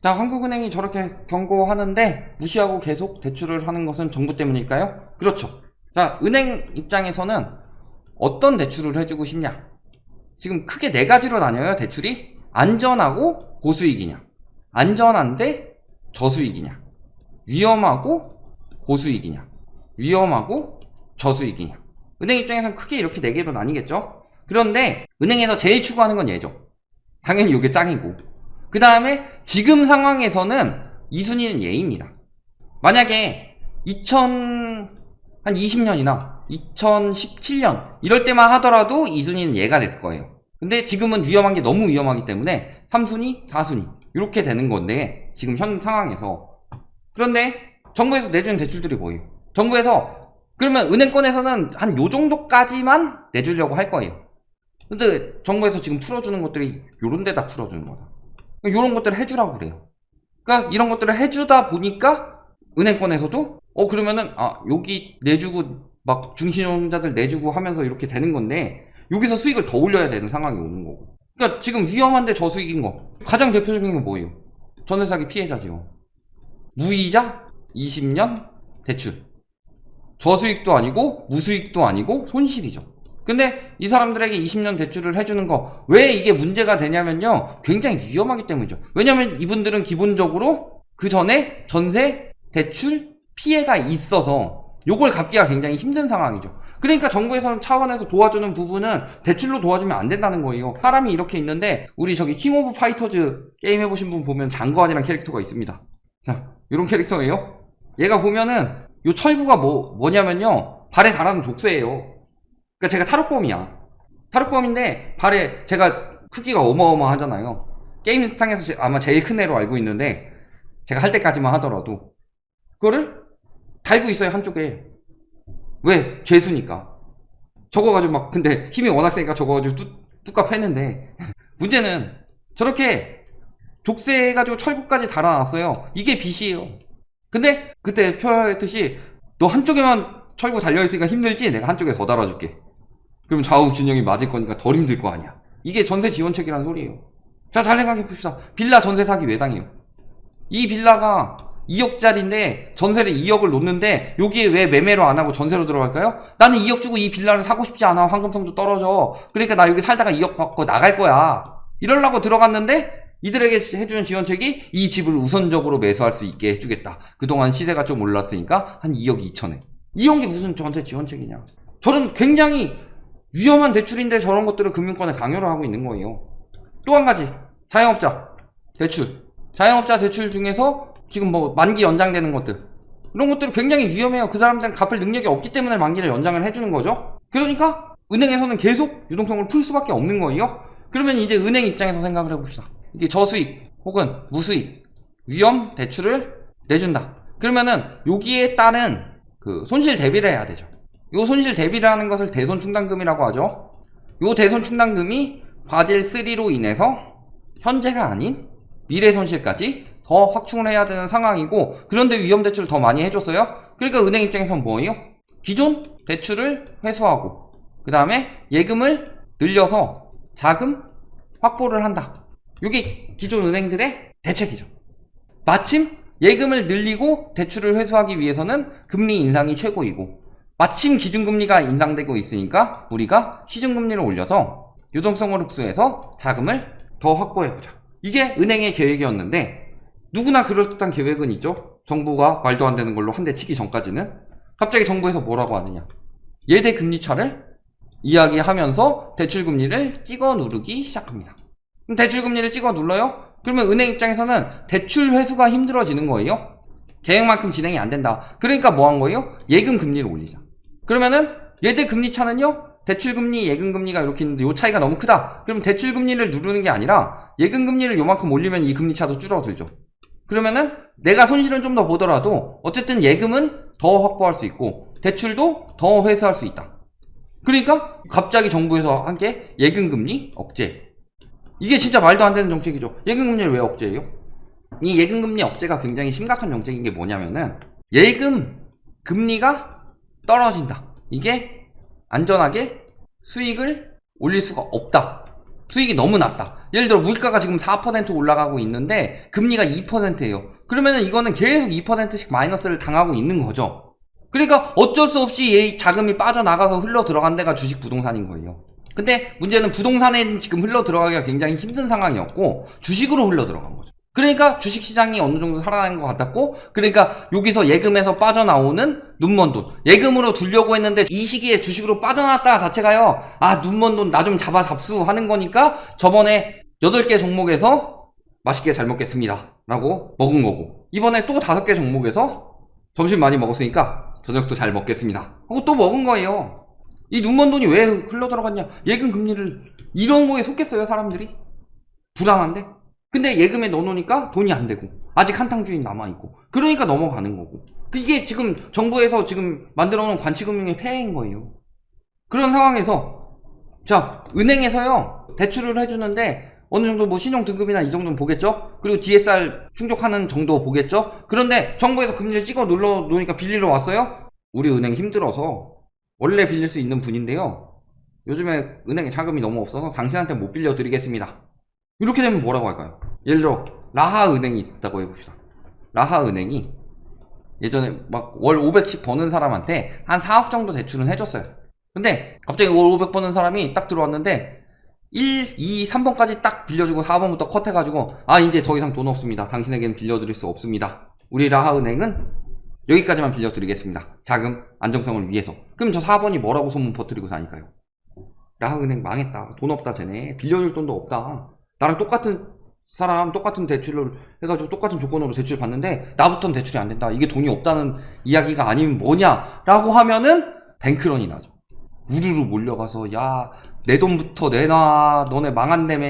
자, 한국은행이 저렇게 경고하는데 무시하고 계속 대출을 하는 것은 정부 때문일까요? 그렇죠. 자, 은행 입장에서는 어떤 대출을 해주고 싶냐? 지금 크게 네 가지로 나뉘어요, 대출이. 안전하고 고수익이냐, 안전한데 저수익이냐, 위험하고 고수익이냐, 위험하고 저수익이냐. 은행 입장에서는 크게 이렇게 네 개로 나뉘겠죠. 그런데 은행에서 제일 추구하는 건 얘죠. 당연히 이게 짱이고, 그 다음에 지금 상황에서는 2순위는 얘입니다. 만약에 2020년이나 2017년 이럴 때만 하더라도 2순위는 얘가 됐을 거예요. 근데 지금은 위험한 게 너무 위험하기 때문에 3순위, 4순위 이렇게 되는 건데, 지금 현 상황에서. 그런데 정부에서 내주는 대출들이 뭐예요? 정부에서 그러면 은행권에서는 한 요 정도까지만 내주려고 할 거예요. 근데 정부에서 지금 풀어주는 것들이 요런 데다 풀어주는 거다. 요런 것들을 해주라고 그래요. 그러니까 이런 것들을 해주다 보니까 은행권에서도 그러면은 여기 내주고 막 중신용자들 내주고 하면서 이렇게 되는 건데, 여기서 수익을 더 올려야 되는 상황이 오는 거고. 그러니까 지금 위험한데 저수익인 거 가장 대표적인 게 뭐예요? 전세사기 피해자지요. 무이자 20년 대출, 저수익도 아니고 무수익도 아니고 손실이죠. 근데 이 사람들에게 20년 대출을 해주는 거, 왜 이게 문제가 되냐면요, 굉장히 위험하기 때문이죠. 왜냐면 이분들은 기본적으로 그 전에 전세 대출 피해가 있어서 요걸 갚기가 굉장히 힘든 상황이죠. 그러니까 정부에서는 차원에서 도와주는 부분은 대출로 도와주면 안 된다는 거예요. 사람이 이렇게 있는데, 우리 저기 킹 오브 파이터즈 게임 해보신 분 보면 장거환이라는 캐릭터가 있습니다. 자, 요런 캐릭터예요. 얘가 보면은 요 철구가 뭐냐면요, 발에 달아는 족쇄예요. 그러니까 제가 탈옥범이야. 탈옥범인데 발에 제가 크기가 어마어마하잖아요. 게임 세상에서 아마 제일 큰 애로 알고 있는데, 제가 할 때까지만 하더라도 그거를 달고 있어요, 한쪽에. 왜? 죄수니까. 적어가지고 막, 근데 힘이 워낙 세니까 적어가지고 뚜까 패는데, 문제는 저렇게 족쇄해가지고 철구까지 달아놨어요. 이게 빚이에요. 근데 그때 표현했듯이, 너 한쪽에만 철구 달려있으니까 힘들지? 내가 한쪽에 더 달아줄게. 그럼 좌우 균형이 맞을 거니까 덜 힘들 거 아니야. 이게 전세 지원책이라는 소리예요. 자, 잘 생각해 봅시다. 빌라 전세 사기 왜 당해요? 이 빌라가 2억짜리인데 전세를 2억을 놓는데 여기에 왜 매매로 안 하고 전세로 들어갈까요? 나는 2억 주고 이 빌라를 사고 싶지 않아. 황금성도 떨어져. 그러니까 나 여기 살다가 2억 받고 나갈 거야. 이러려고 들어갔는데, 이들에게 해주는 지원책이 이 집을 우선적으로 매수할 수 있게 해주겠다. 그동안 시세가 좀 올랐으니까 한 2억 2천에. 이런 게 무슨 저한테 지원책이냐. 저는 굉장히 위험한 대출인데 저런 것들을 금융권에 강요를 하고 있는 거예요. 또 한 가지, 자영업자 대출. 자영업자 대출 중에서 지금 뭐 만기 연장되는 것들, 이런 것들이 굉장히 위험해요. 그 사람들은 갚을 능력이 없기 때문에 만기를 연장을 해주는 거죠. 그러니까 은행에서는 계속 유동성을 풀 수밖에 없는 거예요. 그러면 이제 은행 입장에서 생각을 해봅시다. 이게 저수익 혹은 무수익 위험 대출을 내준다. 그러면은 여기에 따른 그 손실 대비를 해야 되죠. 요 손실 대비를 하는 것을 대손 충당금이라고 하죠. 요 대손 충당금이 바질 3로 인해서 현재가 아닌 미래 손실까지 더 확충을 해야 되는 상황이고, 그런데 위험 대출을 더 많이 해줬어요. 그러니까 은행 입장에서는 뭐예요? 기존 대출을 회수하고 그 다음에 예금을 늘려서 자금 확보를 한다. 이게 기존 은행들의 대책이죠. 마침 예금을 늘리고 대출을 회수하기 위해서는 금리 인상이 최고이고, 마침 기준금리가 인상되고 있으니까 우리가 시중금리를 올려서 유동성을 흡수해서 자금을 더 확보해보자. 이게 은행의 계획이었는데, 누구나 그럴듯한 계획은 있죠. 정부가 말도 안 되는 걸로 한 대 치기 전까지는. 갑자기 정부에서 뭐라고 하느냐, 예대 금리차를 이야기하면서 대출금리를 찍어 누르기 시작합니다. 그럼 대출금리를 찍어 눌러요? 그러면 은행 입장에서는 대출 회수가 힘들어지는 거예요. 계획만큼 진행이 안 된다. 그러니까 뭐 한 거예요? 예금 금리를 올리자. 그러면은 예대 금리 차는요, 대출 금리, 예금 금리가 이렇게 있는데 요 차이가 너무 크다. 그럼 대출 금리를 누르는 게 아니라 예금 금리를 요만큼 올리면 이 금리 차도 줄어들죠. 그러면은 내가 손실은 좀 더 보더라도 어쨌든 예금은 더 확보할 수 있고 대출도 더 회수할 수 있다. 그러니까 갑자기 정부에서 한 게 예금 금리 억제. 이게 진짜 말도 안 되는 정책이죠. 예금 금리를 왜 억제해요? 이 예금 금리 억제가 굉장히 심각한 정책인 게 뭐냐면은, 예금 금리가 떨어진다. 이게 안전하게 수익을 올릴 수가 없다. 수익이 너무 낮다. 예를 들어 물가가 지금 4% 올라가고 있는데 금리가 2%예요. 그러면은 이거는 계속 2%씩 마이너스를 당하고 있는 거죠. 그러니까 어쩔 수 없이 얘 자금이 빠져나가서 흘러 들어간 데가 주식 부동산인 거예요. 근데 문제는 부동산에 지금 흘러 들어가기가 굉장히 힘든 상황이었고 주식으로 흘러 들어간 거죠. 그러니까 주식시장이 어느 정도 살아나는 것 같았고, 그러니까 여기서 예금에서 빠져나오는 눈먼 돈, 예금으로 두려고 했는데 이 시기에 주식으로 빠져나왔다 자체가요, 아 눈먼 돈 나 좀 잡수 하는 거니까 저번에 8개 종목에서 맛있게 잘 먹겠습니다 라고 먹은 거고, 이번에 또 5개 종목에서 점심 많이 먹었으니까 저녁도 잘 먹겠습니다 하고 또 먹은 거예요. 이 눈먼 돈이 왜 흘러 들어갔냐? 예금 금리를 이런 거에 속겠어요 사람들이? 불안한데? 근데 예금에 넣어놓으니까 돈이 안 되고 아직 한탕 주인 남아있고, 그러니까 넘어가는 거고, 이게 지금 정부에서 지금 만들어놓은 관치금융의 폐해인 거예요. 그런 상황에서 자, 은행에서요 대출을 해주는데 어느 정도 뭐 신용 등급이나 이 정도는 보겠죠? 그리고 DSR 충족하는 정도 보겠죠? 그런데 정부에서 금리를 찍어 눌러 놓으니까 빌리러 왔어요? 우리 은행 힘들어서 원래 빌릴 수 있는 분인데요, 요즘에 은행에 자금이 너무 없어서 당신한테 못 빌려드리겠습니다. 이렇게 되면 뭐라고 할까요? 예를 들어 라하은행이 있다고 해봅시다. 라하은행이 예전에 막 월 500씩 버는 사람한테 한 4억 정도 대출은 해줬어요. 근데 갑자기 월 500 버는 사람이 딱 들어왔는데 1, 2, 3번까지 딱 빌려주고 4번부터 컷해가지고 아 이제 더 이상 돈 없습니다. 당신에게는 빌려드릴 수 없습니다. 우리 라하은행은 여기까지만 빌려드리겠습니다. 자금 안정성을 위해서. 그럼 저 4번이 뭐라고 소문 퍼뜨리고 다닐까요? 라하은행 망했다. 돈 없다 쟤네. 빌려줄 돈도 없다. 나랑 똑같은 사람 똑같은 대출을 해가지고 똑같은 조건으로 대출 받는데 나부터는 대출이 안 된다. 이게 돈이 없다는 이야기가 아니면 뭐냐 라고 하면은 뱅크런이 나죠. 우르르 몰려가서 야 내 돈부터 내놔, 너네 망한다며.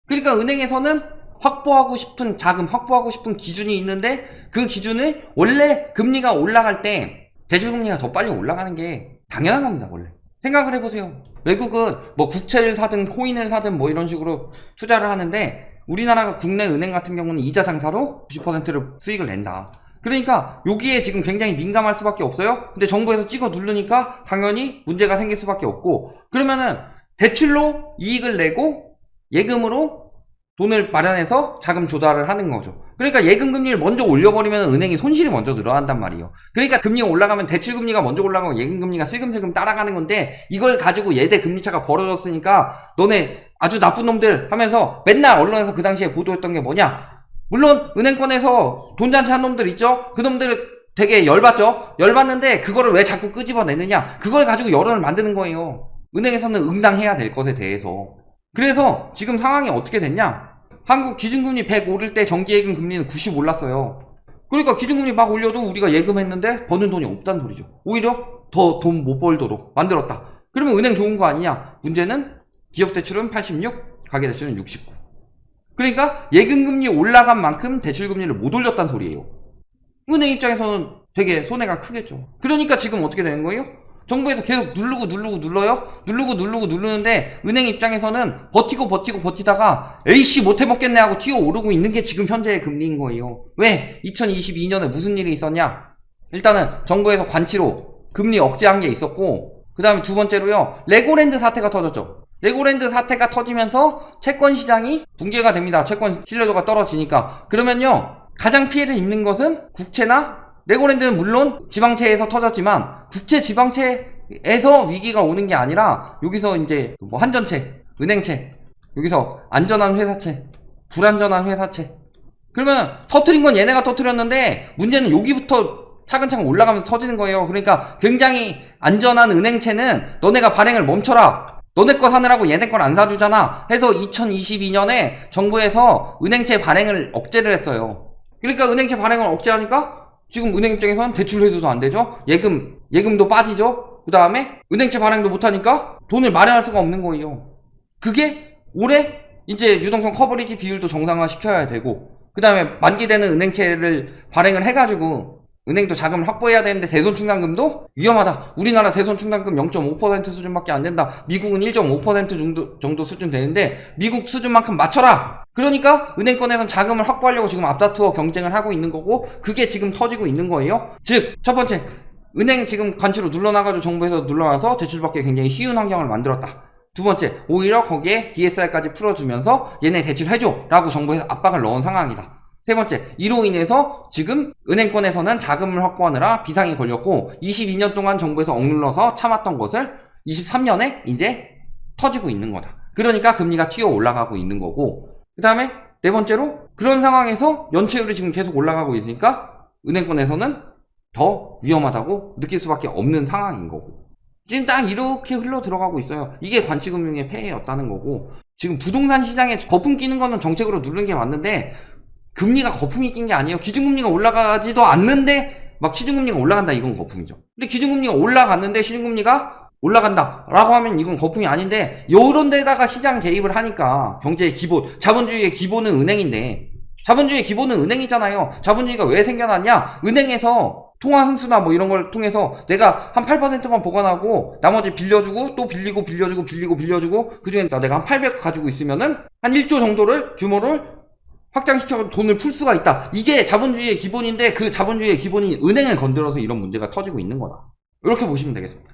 그러니까 은행에서는 확보하고 싶은 자금, 확보하고 싶은 기준이 있는데 그 기준을 원래 금리가 올라갈 때 대출금리가 더 빨리 올라가는 게 당연한 겁니다. 원래 생각을 해보세요. 외국은 뭐 국채를 사든 코인을 사든 뭐 이런 식으로 투자를 하는데 우리나라가 국내 은행 같은 경우는 이자 장사로 90%를 수익을 낸다. 그러니까 여기에 지금 굉장히 민감할 수밖에 없어요. 근데 정부에서 찍어 누르니까 당연히 문제가 생길 수밖에 없고, 그러면은 대출로 이익을 내고 예금으로 돈을 마련해서 자금 조달을 하는 거죠. 그러니까 예금 금리를 먼저 올려버리면 은행이 손실이 먼저 늘어난단 말이에요. 그러니까 금리가 올라가면 대출 금리가 먼저 올라가고 예금 금리가 슬금슬금 따라가는 건데, 이걸 가지고 예대 금리차가 벌어졌으니까 너네 아주 나쁜 놈들 하면서 맨날 언론에서 그 당시에 보도했던 게 뭐냐? 물론 은행권에서 돈잔치 한 놈들 있죠? 그 놈들 되게 열받죠? 열받는데 그거를 왜 자꾸 끄집어내느냐? 그걸 가지고 여론을 만드는 거예요. 은행에서는 응당해야 될 것에 대해서. 그래서 지금 상황이 어떻게 됐냐? 한국 기준금리 100 오를 때 정기예금 금리는 90 올랐어요. 그러니까 기준금리 막 올려도 우리가 예금했는데 버는 돈이 없다는 소리죠. 오히려 더 돈 못 벌도록 만들었다. 그러면 은행 좋은 거 아니냐? 문제는 기업대출은 86, 가계대출은 69. 그러니까 예금금리 올라간 만큼 대출금리를 못 올렸다는 소리예요. 은행 입장에서는 되게 손해가 크겠죠. 그러니까 지금 어떻게 되는 거예요? 정부에서 계속 누르는데 은행 입장에서는 버티다가 에이씨 못해 먹겠네 하고 튀어 오르고 있는 게 지금 현재의 금리인 거예요. 왜? 2022년에 무슨 일이 있었냐? 일단은 정부에서 관치로 금리 억제한 게 있었고, 그 다음에 두 번째로요, 레고랜드 사태가 터졌죠. 레고랜드 사태가 터지면서 채권 시장이 붕괴가 됩니다. 채권 신뢰도가 떨어지니까. 그러면요, 가장 피해를 입는 것은 국채나, 레고랜드는 물론 지방채에서 터졌지만 국채 지방채에서 위기가 오는 게 아니라 여기서 이제 뭐 한전채, 은행채, 여기서 안전한 회사채, 불안전한 회사채. 그러면 터트린 건 얘네가 터트렸는데 문제는 여기부터 차근차근 올라가면서 터지는 거예요. 그러니까 굉장히 안전한 은행채는 너네가 발행을 멈춰라. 너네 거 사느라고 얘네 걸 안 사주잖아 해서 2022년에 정부에서 은행채 발행을 억제를 했어요. 그러니까 은행채 발행을 억제하니까 지금 은행 입장에서는 대출 회수도 안 되죠. 예금도 빠지죠. 그 다음에 은행채 발행도 못하니까 돈을 마련할 수가 없는 거예요. 그게 올해 이제 유동성 커버리지 비율도 정상화 시켜야 되고, 그 다음에 만기되는 은행채를 발행을 해가지고 은행도 자금을 확보해야 되는데 대손충당금도 위험하다. 우리나라 대손충당금 0.5% 수준밖에 안 된다. 미국은 1.5% 정도 수준 되는데 미국 수준만큼 맞춰라. 그러니까 은행권에선 자금을 확보하려고 지금 앞다투어 경쟁을 하고 있는 거고, 그게 지금 터지고 있는 거예요. 즉, 첫 번째, 은행 지금 관치로 눌러놔가지고 정부에서 눌러놔서 대출받기 굉장히 쉬운 환경을 만들었다. 두 번째, 오히려 거기에 DSR까지 풀어주면서 얘네 대출해줘 라고 정부에서 압박을 넣은 상황이다. 세 번째, 이로 인해서 지금 은행권에서는 자금을 확보하느라 비상이 걸렸고 22년 동안 정부에서 억눌러서 참았던 것을 23년에 이제 터지고 있는 거다. 그러니까 금리가 튀어 올라가고 있는 거고, 그 다음에 네 번째로 그런 상황에서 연체율이 지금 계속 올라가고 있으니까 은행권에서는 더 위험하다고 느낄 수밖에 없는 상황인 거고, 지금 딱 이렇게 흘러 들어가고 있어요. 이게 관치금융의 폐해였다는 거고, 지금 부동산 시장에 거품 끼는 거는 정책으로 누르는 게 맞는데 금리가 거품이 낀 게 아니에요. 기준금리가 올라가지도 않는데 막 시중금리가 올라간다, 이건 거품이죠. 근데 기준금리가 올라갔는데 시중금리가 올라간다 라고 하면 이건 거품이 아닌데, 요런 데다가 시장 개입을 하니까 경제의 기본, 자본주의의 기본은 은행인데, 자본주의의 기본은 은행이잖아요. 자본주의가 왜 생겨났냐? 은행에서 통화 흥수나 뭐 이런 걸 통해서 내가 한 8%만 보관하고 나머지 빌려주고 또 빌리고 빌려주고 빌리고 빌려주고, 그중에 내가 한 800 가지고 있으면은 한 1조 정도를 규모를 확장시켜 돈을 풀 수가 있다. 이게 자본주의의 기본인데 그 자본주의의 기본이 은행을 건드려서 이런 문제가 터지고 있는 거다. 이렇게 보시면 되겠습니다.